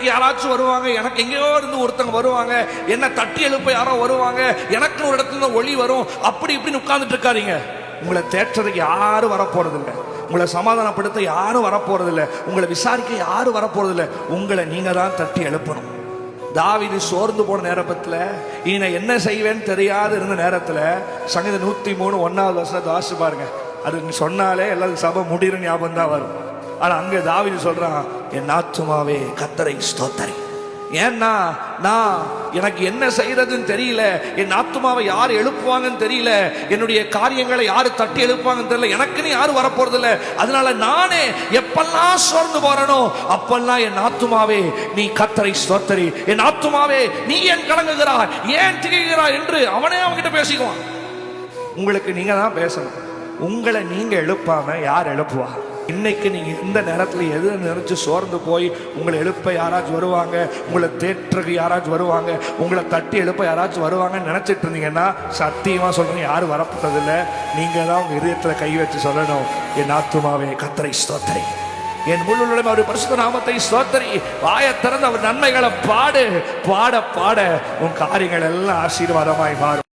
எனக்கு யாராச்சும் வருவாங்க, எனக்கு எங்கேயோ இருந்து ஒருத்தங்க வருவாங்க, என்ன தட்டி எழுப்ப யாரோ வருவாங்க, எனக்கு ஒரு இடத்துல ஒளி வரும், அப்படி இப்படின்னு உட்கார்ந்துட்டு இருக்காதீங்க. உங்களை தேற்றதுக்கு யாரும் வரப்போறதில்லை, உங்களை சமாதானப்படுத்த யாரும் வரப்போறதில்லை, உங்களை விசாரிக்க யாரும் வரப்போறதில்லை. உங்களை நீங்க தான் தட்டி எழுப்பணும். தாவீது சோர்ந்து போன நேரத்துல, நான் என்ன செய்வேன்னு தெரியாது இருந்த நேரத்துல, சங்கீதம் 103 1வது வாசி பாருங்க. அது சொன்னாலே எல்லாரும் சபை முடிகிற ஞாபகம் தான் வரும். ஆனா அங்க தாவீது சொல்றான், என் ஆத்துமாவே கர்த்தரை ஸ்தோத்தரி. ஏன்னா நான் எனக்கு என்ன செய்யறதுன்னு தெரியல, என் ஆத்துமாவை யார் எழுப்புவாங்கன்னு தெரியல, என்னுடைய காரியங்களை யாரு தட்டி எழுப்புவாங்கன்னு தெரியல, எனக்குன்னு யாரும் வரப்போறது இல்லை. அதனால நானே எப்பெல்லாம் சோர்ந்து போறனோ அப்பெல்லாம் என் ஆத்துமாவே நீ கர்த்தரை ஸ்தோத்தரி, என் ஆத்துமாவே நீ ஏன் கலங்குகிறாய், ஏன் திகைக்கிறாய் என்று அவனே அவன்கிட்ட பேசிக்குவான். உங்களுக்கு நீங்க தான் பேசணும். உங்களை நீங்க எழுப்பாம யார் எழுப்புவா? இன்னைக்கு நீங்க இந்த நேரத்துல எது நினைச்சு சோர்ந்து போய் உங்களை எழுப்ப யாராச்சும் வருவாங்க, உங்களை தேற்றக்கு யாராச்சும் வருவாங்க, உங்களை தட்டி எழுப்ப யாராச்சும் வருவாங்கன்னு நினைச்சிட்டு இருந்தீங்கன்னா சத்தியமா சொல்றேன், யாரும் வரப்பட்டதில்லை. நீங்க தான் உங்க இதயத்துல கை வச்சு சொல்லணும், என் ஆத்துமாவே கர்த்தரை ஸ்தோத்தரி, என் முழுவதும் அவருடைய பரிசுத்த நாமத்தை ஸ்தோத்தரி. வாயை திறந்து அவர் நன்மைகளை பாடு. பாட பாட உன் காரியங்கள் எல்லாம் ஆசீர்வாதமாய் மாறும்.